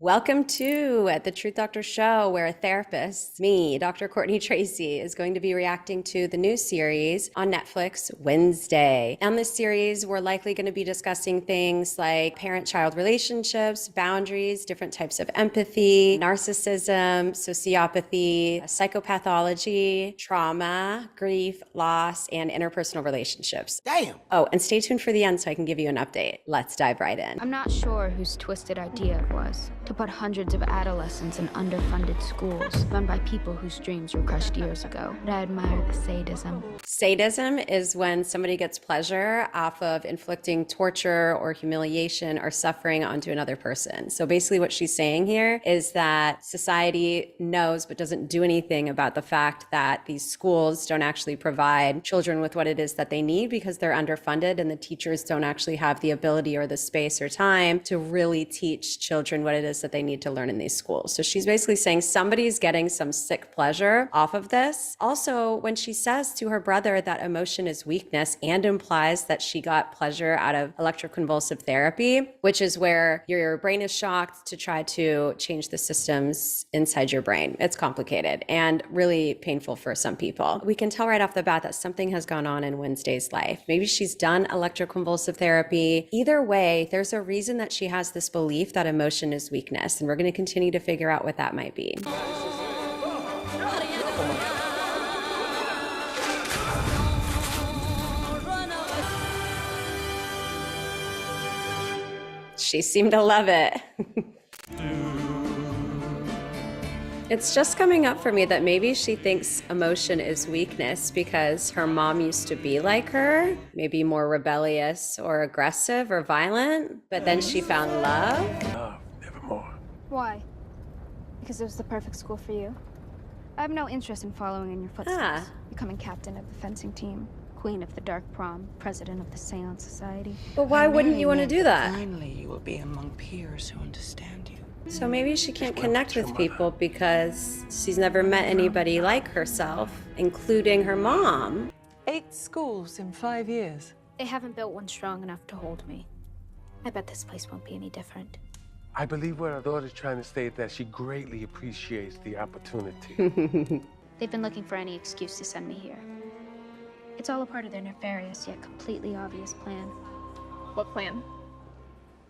Welcome to the Truth Doctor Show, where a therapist, me, Dr. Courtney Tracy, is going to be reacting to the new series on Netflix Wednesday. On this series, we're likely going to be discussing things like parent-child relationships, boundaries, different types of empathy, narcissism, sociopathy, psychopathology, trauma, grief, loss, and interpersonal relationships. Damn! Oh, and stay tuned for the end so I can give you an update. Let's dive right in. I'm not sure whose twisted idea it was to put hundreds of adolescents in underfunded schools run by people whose dreams were crushed years ago. But I admire the sadism. Sadism is when somebody gets pleasure off of inflicting torture or humiliation or suffering onto another person. So basically what she's saying here is that society knows but doesn't do anything about the fact that these schools don't actually provide children with what it is that they need because they're underfunded, and the teachers don't actually have the ability or the space or time to really teach children what it is that they need to learn in these schools. So she's basically saying somebody's getting some sick pleasure off of this. Also, when she says to her brother that emotion is weakness and implies that she got pleasure out of electroconvulsive therapy, which is where your brain is shocked to try to change the systems inside your brain. It's complicated and really painful for some people. We can tell right off the bat that something has gone on in Wednesday's life. Maybe she's done electroconvulsive therapy. Either way, there's a reason that she has this belief that emotion is weakness, and we're going to continue to figure out what that might be. She seemed to love it. It's just coming up for me that maybe she thinks emotion is weakness because her mom used to be like her, maybe more rebellious or aggressive or violent, but then she found love. Love, Nevermore. Why? Because it was the perfect school for you? I have no interest in following in your footsteps. Becoming captain of the fencing team, queen of the dark prom, president of the Seance Society. But why wouldn't you want to do that? Finally, you will be among peers who understand you. So maybe she can't connect with people because she's never met anybody like herself, including her mom. 8 schools in 5 years. They haven't built one strong enough to hold me. I bet this place won't be any different. I believe what our daughter's trying to say is that she greatly appreciates the opportunity. They've been looking for any excuse to send me here. It's all a part of their nefarious yet completely obvious plan. What plan?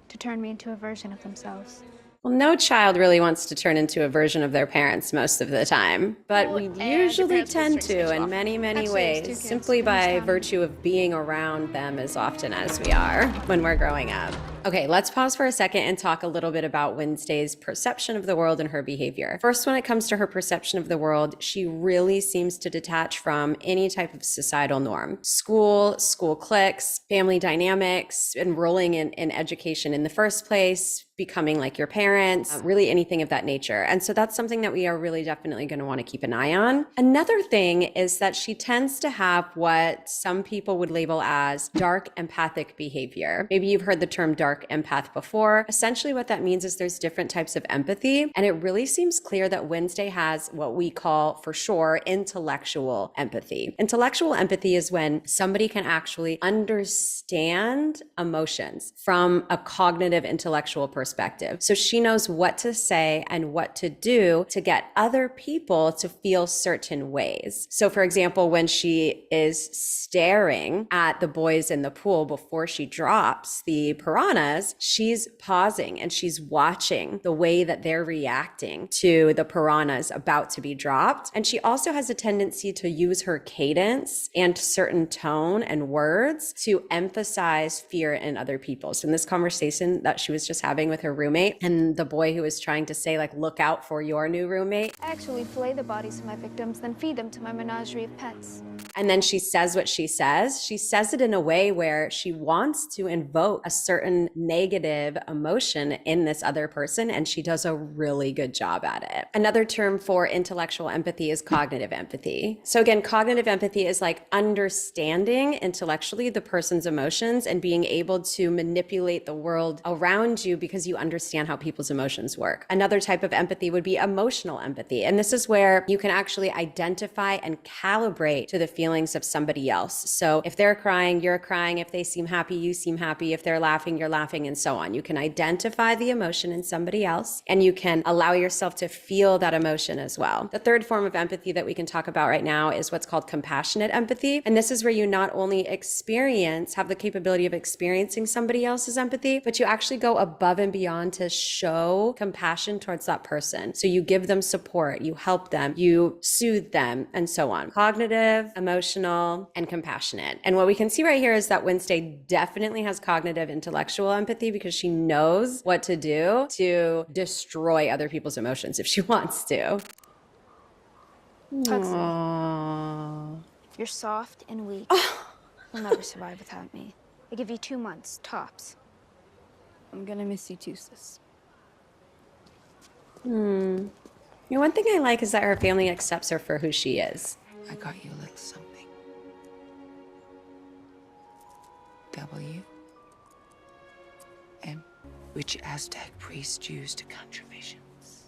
To turn me into a version of themselves. Well, no child really wants to turn into a version of their parents most of the time, but we usually tend to in many, many ways, simply by virtue of being around them as often as we are when we're growing up. Okay, let's pause for a second and talk a little bit about Wednesday's perception of the world and her behavior. First, when it comes to her perception of the world, she really seems to detach from any type of societal norm. School cliques, family dynamics, enrolling in education in the first place, becoming like your parents, really anything of that nature. And so that's something that we are really definitely going to want to keep an eye on. Another thing is that she tends to have what some people would label as dark empathic behavior. Maybe you've heard the term dark empath before. Essentially what that means is there's different types of empathy, and it really seems clear that Wednesday has what we call, for sure, intellectual empathy. Intellectual empathy is when somebody can actually understand emotions from a cognitive intellectual perspective. So she knows what to say and what to do to get other people to feel certain ways. So for example, when she is staring at the boys in the pool before she drops the piranhas, she's pausing and she's watching the way that they're reacting to the piranhas about to be dropped. And she also has a tendency to use her cadence and certain tone and words to emphasize fear in other people. So in this conversation that she was just having with her roommate and the boy who was trying to say, like, look out for your new roommate. I actually fillet the bodies of my victims, then feed them to my menagerie of pets. And then she says what she says. She says it in a way where she wants to invoke a certain negative emotion in this other person, and she does a really good job at it. Another term for intellectual empathy is cognitive empathy. So again, cognitive empathy is like understanding intellectually the person's emotions and being able to manipulate the world around you because you understand how people's emotions work. Another type of empathy would be emotional empathy. And this is where you can actually identify and calibrate to the feelings of somebody else. So if they're crying, you're crying. If they seem happy, you seem happy. If they're laughing, you're laughing, and so on. You can identify the emotion in somebody else, and you can allow yourself to feel that emotion as well. The third form of empathy that we can talk about right now is what's called compassionate empathy. And this is where you not only have the capability of experiencing somebody else's empathy, but you actually go above and beyond to show compassion towards that person. So you give them support, you help them, you soothe them, and so on. Cognitive, emotional, and compassionate. And what we can see right here is that Wednesday definitely has cognitive intellectual empathy because she knows what to do to destroy other people's emotions if she wants to. Hudson, you're soft and weak. You'll never survive without me. I give you 2 months, tops. I'm gonna miss you too, sis. You know, one thing I like is that her family accepts her for who she is. I got you a little something. W. M. Which Aztec priest used to conjure visions.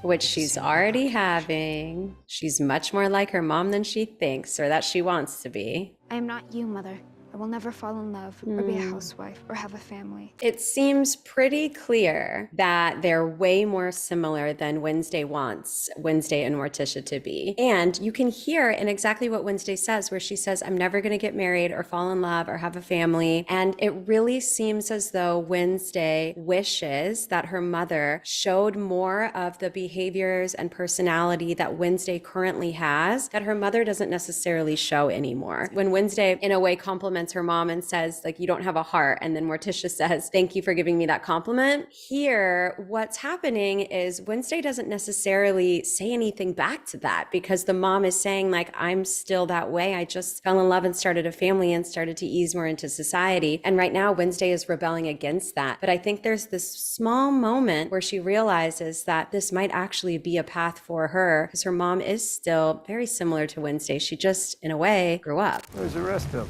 Which she's already having. She's much more like her mom than she thinks, or that she wants to be. I am not you, Mother. I will never fall in love or be a housewife or have a family. It seems pretty clear that they're way more similar than Wednesday wants Wednesday and Morticia to be. And you can hear in exactly what Wednesday says, where she says, I'm never going to get married or fall in love or have a family. And it really seems as though Wednesday wishes that her mother showed more of the behaviors and personality that Wednesday currently has, that her mother doesn't necessarily show anymore. When Wednesday, in a way, compliments her mom and says, like, you don't have a heart, and then Morticia says, thank you for giving me that compliment. Here, what's happening is Wednesday doesn't necessarily say anything back to that, because the mom is saying, like, I'm still that way. I just fell in love and started a family and started to ease more into society. And right now, Wednesday is rebelling against that. But I think there's this small moment where she realizes that this might actually be a path for her, because her mom is still very similar to Wednesday. She just, in a way, grew up. Where's the rest of them?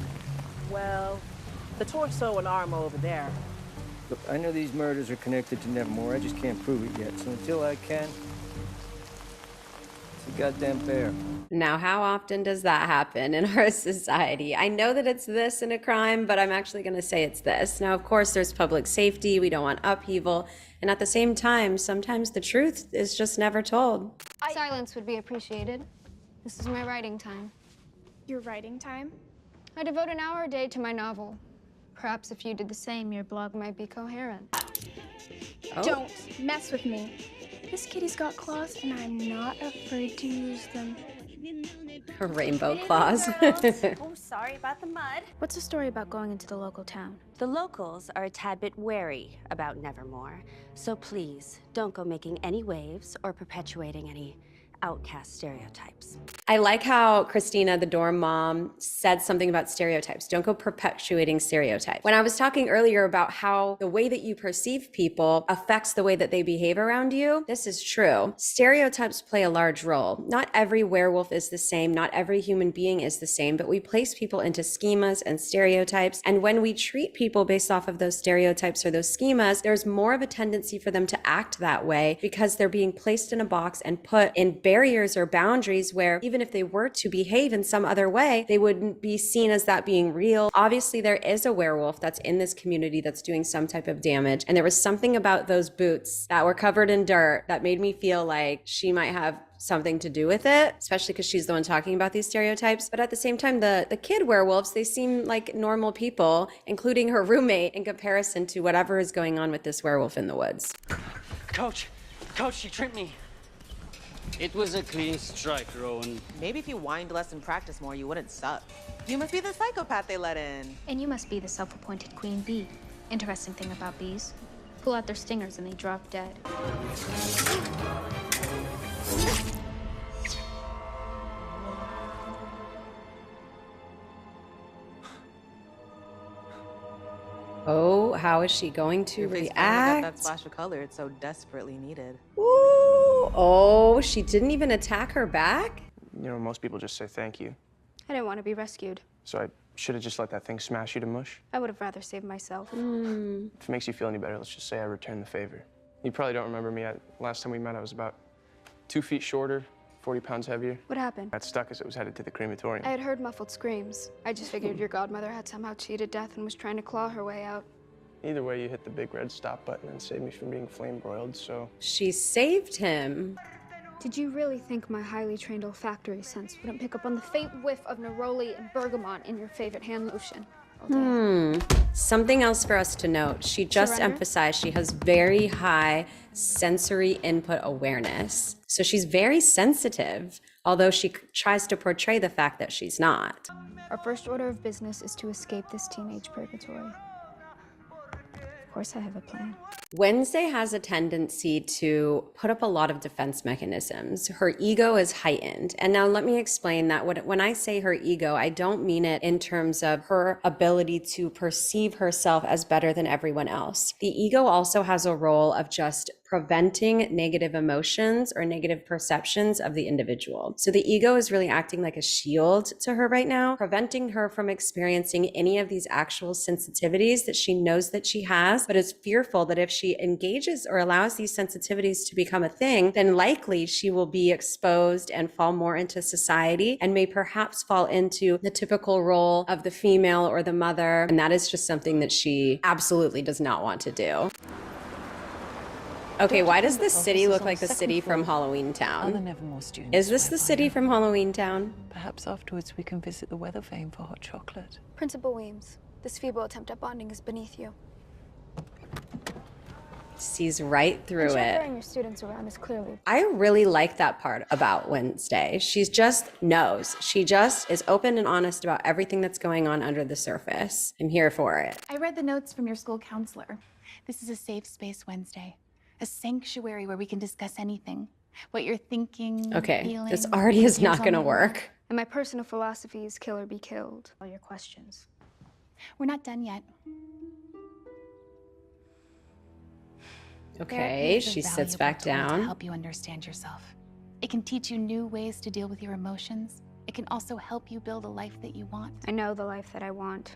Well, the torso and arm are over there. Look, I know these murders are connected to Nevermore. I just can't prove it yet. So until I can, it's a goddamn pair. Now, how often does that happen in our society? I know that it's this in a crime, but I'm actually going to say it's this. Now, of course, there's public safety. We don't want upheaval. And at the same time, sometimes the truth is just never told. Silence would be appreciated. This is my writing time. Your writing time? I devote an hour a day to my novel. Perhaps if you did the same, your blog might be coherent. Oh. Don't mess with me. This kitty's got claws, and I'm not afraid to use them. Her rainbow claws. Oh, sorry about the mud. What's the story about going into the local town? The locals are a tad bit wary about Nevermore, so please don't go making any waves or perpetuating any outcast stereotypes. I like how Christina, the dorm mom, said something about stereotypes. Don't go perpetuating stereotypes. When I was talking earlier about how the way that you perceive people affects the way that they behave around you, this is true. Stereotypes play a large role. Not every werewolf is the same. Not every human being is the same, but we place people into schemas and stereotypes. And when we treat people based off of those stereotypes or those schemas, there's more of a tendency for them to act that way because they're being placed in a box and put in barriers or boundaries where even if they were to behave in some other way, they wouldn't be seen as that being real. Obviously, there is a werewolf that's in this community that's doing some type of damage. And there was something about those boots that were covered in dirt that made me feel like she might have something to do with it, especially because she's the one talking about these stereotypes. But at the same time, the kid werewolves, they seem like normal people, including her roommate, in comparison to whatever is going on with this werewolf in the woods. Coach, she tripped me. It was a clean strike, Rowan. Maybe if you whined less and practiced more, you wouldn't suck. You must be the psychopath they let in. And you must be the self-appointed queen bee. Interesting thing about bees. Pull out their stingers and they drop dead. Oh, how is she going to Your face react? finally got that splash of color it's so desperately needed. Ooh, oh, she didn't even attack her back? You know, most people just say thank you. I didn't want to be rescued. So I should have just let that thing smash you to mush. I would have rather saved myself. If it makes you feel any better, let's just say I returned the favor. You probably don't remember me. Last time we met, I was about 2 feet shorter, 40 pounds heavier. What happened? Got stuck as it was headed to the crematorium. I had heard muffled screams. I just figured your godmother had somehow cheated death and was trying to claw her way out. Either way, you hit the big red stop button and saved me from being flame broiled, so... She saved him. Did you really think my highly trained olfactory sense wouldn't pick up on the faint whiff of neroli and bergamot in your favorite hand lotion? Something else for us to note. She just emphasized she has very high sensory input awareness. So she's very sensitive, although she tries to portray the fact that she's not. Our first order of business is to escape this teenage purgatory. Of course I have a plan. Wednesday has a tendency to put up a lot of defense mechanisms. Her ego is heightened. And now let me explain that. When I say her ego, I don't mean it in terms of her ability to perceive herself as better than everyone else. The ego also has a role of just preventing negative emotions or negative perceptions of the individual. So the ego is really acting like a shield to her right now, preventing her from experiencing any of these actual sensitivities that she knows that she has, but is fearful that if she engages or allows these sensitivities to become a thing, then likely she will be exposed and fall more into society and may perhaps fall into the typical role of the female or the mother. And that is just something that she absolutely does not want to do. Okay, why does this city look like the city from Halloween Town? Other Nevermore students. Is this the city from Halloween Town? Perhaps afterwards we can visit the weather vane for hot chocolate. Principal Weems, this feeble attempt at bonding is beneath you. Sees right through it. Shepherding your students around is clearly... I really like that part about Wednesday. She just knows. She just is open and honest about everything that's going on under the surface. I'm here for it. I read the notes from your school counselor. This is a safe space Wednesday. A sanctuary where we can discuss anything. What you're thinking, okay, feeling, this already is not gonna work. And my personal philosophy is kill or be killed. All your questions. We're not done yet. Okay, she sits back down. To help you understand yourself. It can teach you new ways to deal with your emotions. It can also help you build a life that you want. I know the life that I want.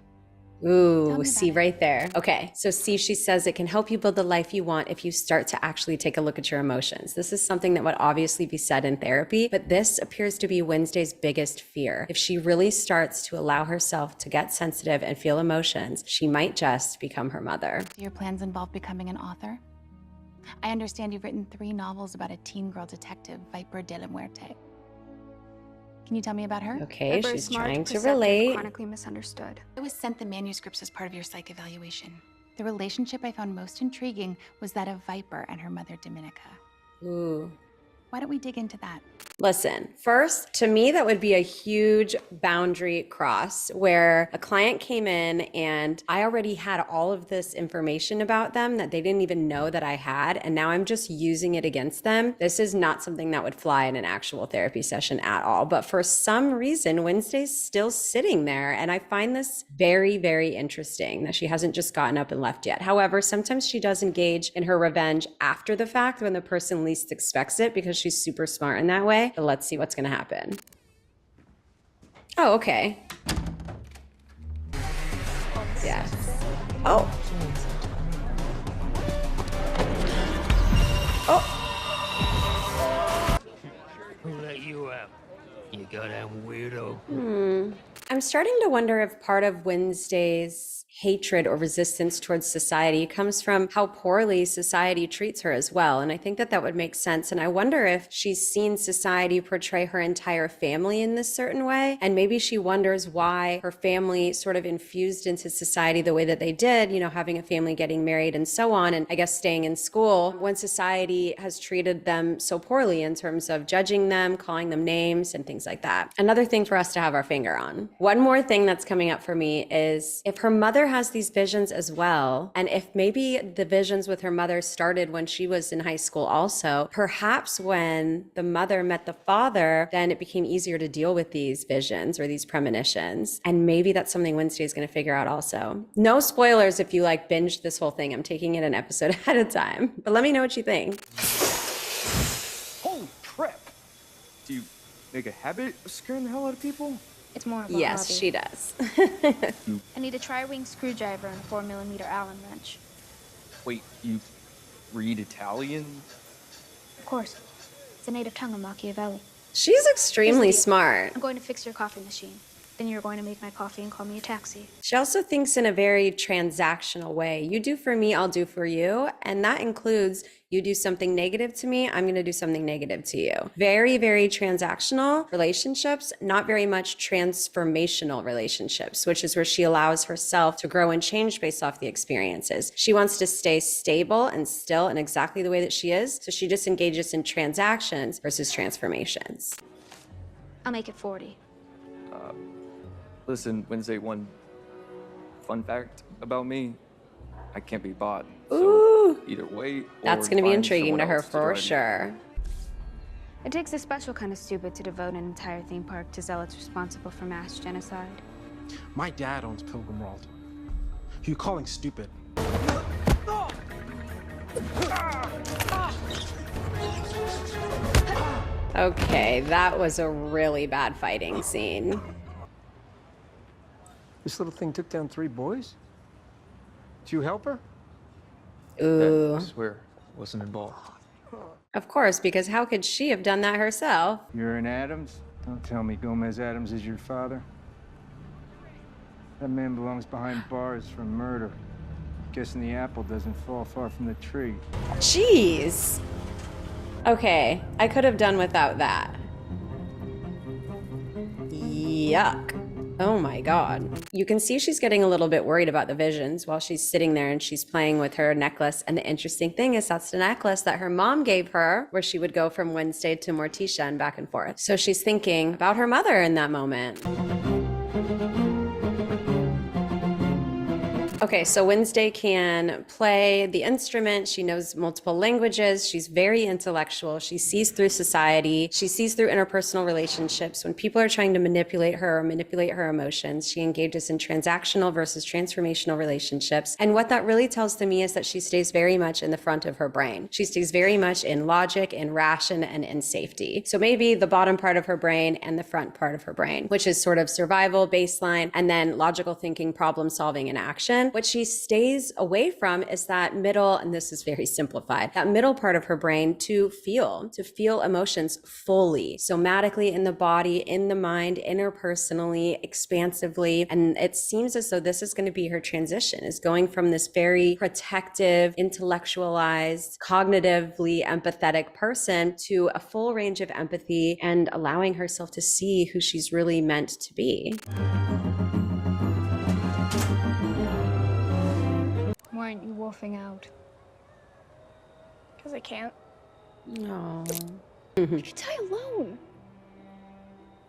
Ooh, see right there. Okay, so see, she says it can help you build the life you want if you start to actually take a look at your emotions. This is something that would obviously be said in therapy, but this appears to be Wednesday's biggest fear. If she really starts to allow herself to get sensitive and feel emotions, she might just become her mother. Do your plans involve becoming an author? I understand you've written 3 novels about a teen girl detective, Viper de la Muerte. Can you tell me about her? Okay, she's trying to relate. Chronically misunderstood. I was sent the manuscripts as part of your psych evaluation. The relationship I found most intriguing was that of Viper and her mother, Dominica. Ooh. Why don't we dig into that? Listen, first, to me, that would be a huge boundary cross where a client came in and I already had all of this information about them that they didn't even know that I had, and now I'm just using it against them. This is not something that would fly in an actual therapy session at all. But for some reason, Wednesday's still sitting there, and I find this very, very interesting that she hasn't just gotten up and left yet. However, sometimes she does engage in her revenge after the fact when the person least expects it because she's super smart in that way. But let's see what's gonna happen. Oh, okay. Yes. Oh. Oh. Who let you out? You goddamn weirdo. I'm starting to wonder if part of Wednesday's hatred or resistance towards society comes from how poorly society treats her as well. And I think that that would make sense. And I wonder if she's seen society portray her entire family in this certain way. And maybe she wonders why her family sort of infused into society the way that they did, you know, having a family, getting married and so on. And I guess staying in school when society has treated them so poorly in terms of judging them, calling them names and things like that. Another thing for us to have our finger on. One more thing that's coming up for me is if her mother has these visions as well, and if maybe the visions with her mother started when she was in high school also, perhaps when the mother met the father, then it became easier to deal with these visions or these premonitions. And maybe that's something Wednesday is going to figure out also. No spoilers if you like binged this whole thing. I'm taking it an episode at a time, but let me know what you think. Holy crap! Do you make a habit of scaring the hell out of people? It's more of a Yes, hobby. she does. I need a tri-wing screwdriver and a 4mm Allen wrench. Wait, you read Italian? Of course. It's a native tongue of Machiavelli. She's extremely smart. I'm going to fix your coffee machine. Then you're going to make my coffee and call me a taxi. She also thinks in a very transactional way. You do for me, I'll do for you. And that includes you do something negative to me, I'm going to do something negative to you. Very, very transactional relationships, not very much transformational relationships, which is where she allows herself to grow and change based off the experiences. She wants to stay stable and still in exactly the way that she is. So she just engages in transactions versus transformations. I'll make it 40. Listen, Wednesday, one fun fact about me, I can't be bought. Ooh. So either wait or That's going to be find intriguing to someone her else for drive me. sure. It takes a special kind of stupid to devote an entire theme park to zealots responsible for mass genocide. My dad owns Pilgrim World. Who you calling stupid? Okay, that was a really bad fighting scene. This little thing took down 3 boys? Did you help her? Ooh. I swear, wasn't involved. Of course, because how could she have done that herself? You're an Addams? Don't tell me Gomez Addams is your father. That man belongs behind bars for murder. Guessing the apple doesn't fall far from the tree. Jeez. Okay, I could have done without that. Yuck. Oh my God. You can see she's getting a little bit worried about the visions while she's sitting there and she's playing with her necklace. And the interesting thing is that's the necklace that her mom gave her where she would go from Wednesday to Morticia and back and forth. So she's thinking about her mother in that moment. Okay, so Wednesday can play the instrument. She knows multiple languages. She's very intellectual. She sees through society. She sees through interpersonal relationships. When people are trying to manipulate her or manipulate her emotions, she engages in transactional versus transformational relationships. And what that really tells to me is that she stays very much in the front of her brain. She stays very much in logic, in ration, and in safety. So maybe the bottom part of her brain and the front part of her brain, which is sort of survival, baseline, and then logical thinking, problem solving, and action. What she stays away from is that middle, and this is very simplified, that middle part of her brain to feel emotions fully, somatically in the body, in the mind, interpersonally, expansively. And it seems as though this is going to be her transition, is going from this very protective, intellectualized, cognitively empathetic person to a full range of empathy and allowing herself to see who she's really meant to be. Why aren't you wolfing out? Because I can't. No. You could die alone.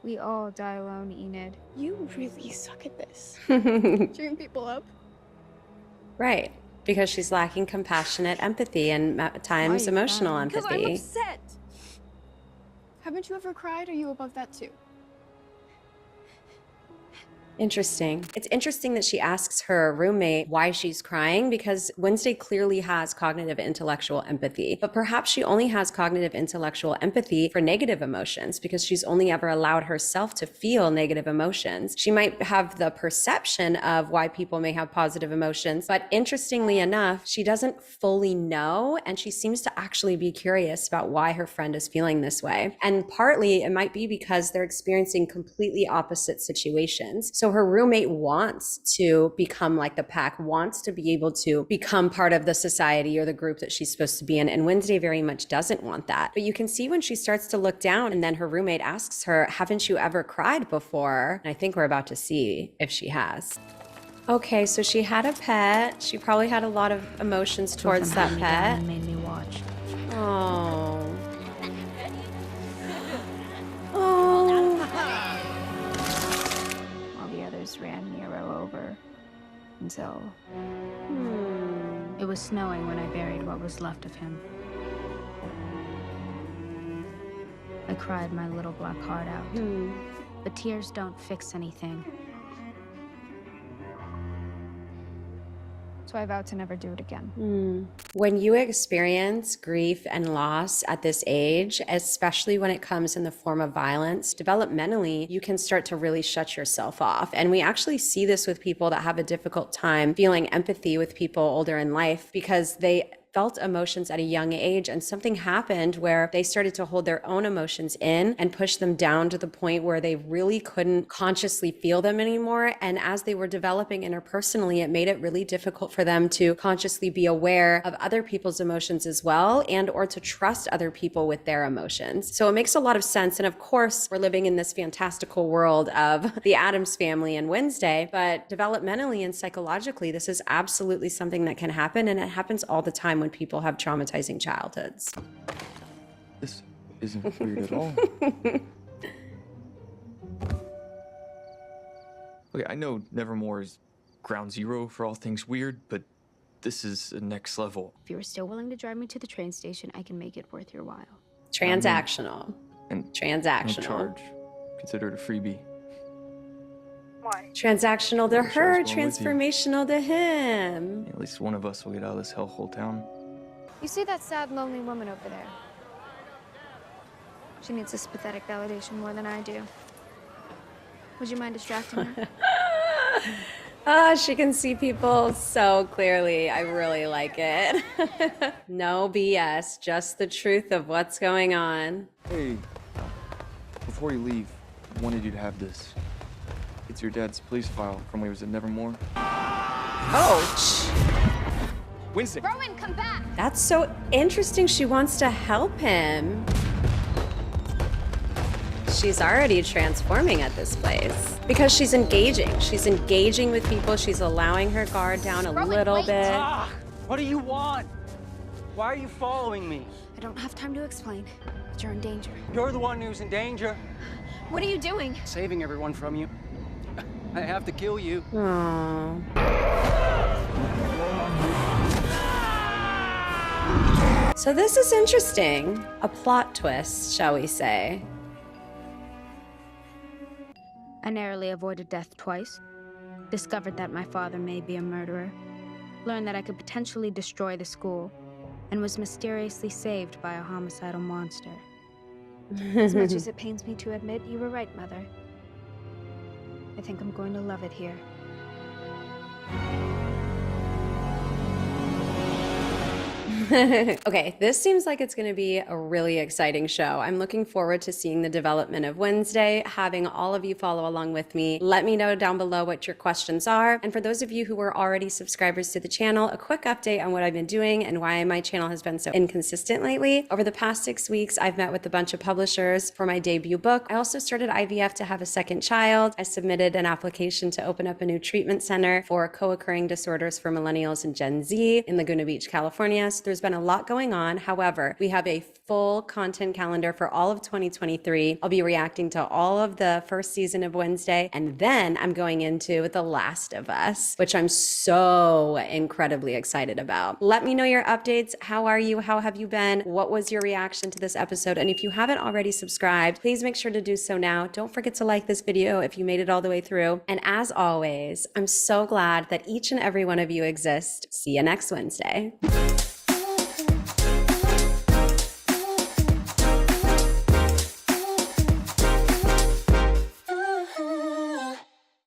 We all die alone, Enid. You really suck at this. Cheering people up. Right. Because she's lacking compassionate empathy and at times emotional empathy. Because I'm upset. Haven't you ever cried? Are you above that too? Interesting. It's interesting that she asks her roommate why she's crying because Wednesday clearly has cognitive intellectual empathy, but perhaps she only has cognitive intellectual empathy for negative emotions because she's only ever allowed herself to feel negative emotions. She might have the perception of why people may have positive emotions, but interestingly enough, she doesn't fully know, and she seems to actually be curious about why her friend is feeling this way. And partly it might be because they're experiencing completely opposite situations. So her roommate wants to become like the pack, wants to be able to become part of the society or the group that she's supposed to be in. And Wednesday very much doesn't want that. But you can see when she starts to look down and then her roommate asks her, haven't you ever cried before? And I think we're about to see if she has. Okay, so she had a pet. She probably had a lot of emotions towards that pet. Made me watch. Oh. Ran Nero over until it was snowing when I buried what was left of him. I cried my little black heart out. But tears don't fix anything. So I vowed to never do it again. When you experience grief and loss at this age, especially when it comes in the form of violence, developmentally, you can start to really shut yourself off. And we actually see this with people that have a difficult time feeling empathy with people older in life because they felt emotions at a young age, and something happened where they started to hold their own emotions in and push them down to the point where they really couldn't consciously feel them anymore. And as they were developing interpersonally, it made it really difficult for them to consciously be aware of other people's emotions as well, and or to trust other people with their emotions. So it makes a lot of sense. And of course, we're living in this fantastical world of the Addams family and Wednesday, but developmentally and psychologically, this is absolutely something that can happen, and it happens all the time when people have traumatizing childhoods. This isn't weird at all. Okay, I know Nevermore is ground zero for all things weird, but this is the next level. If you were still willing to drive me to the train station, I can make it worth your while. Transactional. And Transactional. no charge. Consider it a freebie. Why? Transactional to I wish I her, was going with you. transformational to him. At least one of us will get out of this hellhole town. You see that sad, lonely woman over there? She needs this pathetic validation more than I do. Would you mind distracting her? She can see people so clearly. I really like it. No BS, just the truth of what's going on. Hey, before you leave, I wanted you to have this. It's your dad's police file from when he was at Nevermore. Ouch. Wednesday. Rowan, come back! That's so interesting. She wants to help him. She's already transforming at this place because she's engaging. She's engaging with people. She's allowing her guard down a little bit. Ah, what do you want? Why are you following me? I don't have time to explain, but you're in danger. You're the one who's in danger. What are you doing? Saving everyone from you. I have to kill you. Aww. So this is interesting. A plot twist, shall we say. I narrowly avoided death twice. Discovered that my father may be a murderer. Learned that I could potentially destroy the school. And was mysteriously saved by a homicidal monster. As much as it pains me to admit, you were right, Mother. I think I'm going to love it here. Okay, this seems like it's going to be a really exciting show. I'm looking forward to seeing the development of Wednesday, having all of you follow along with me. Let me know down below what your questions are. And for those of you who were already subscribers to the channel, a quick update on what I've been doing and why my channel has been so inconsistent lately. Over the past 6 weeks, I've met with a bunch of publishers for my debut book. I also started IVF to have a second child. I submitted an application to open up a new treatment center for co-occurring disorders for millennials and Gen Z in Laguna Beach, California. So there's been a lot going on. However, we have a full content calendar for all of 2023. I'll be reacting to all of the first season of Wednesday, and then I'm going into The Last of Us, which I'm so incredibly excited about. Let me know your updates. How are you? How have you been? What was your reaction to this episode? And if you haven't already subscribed, please make sure to do so now. Don't forget to like this video if you made it all the way through. And as always, I'm so glad that each and every one of you exist. See you next Wednesday.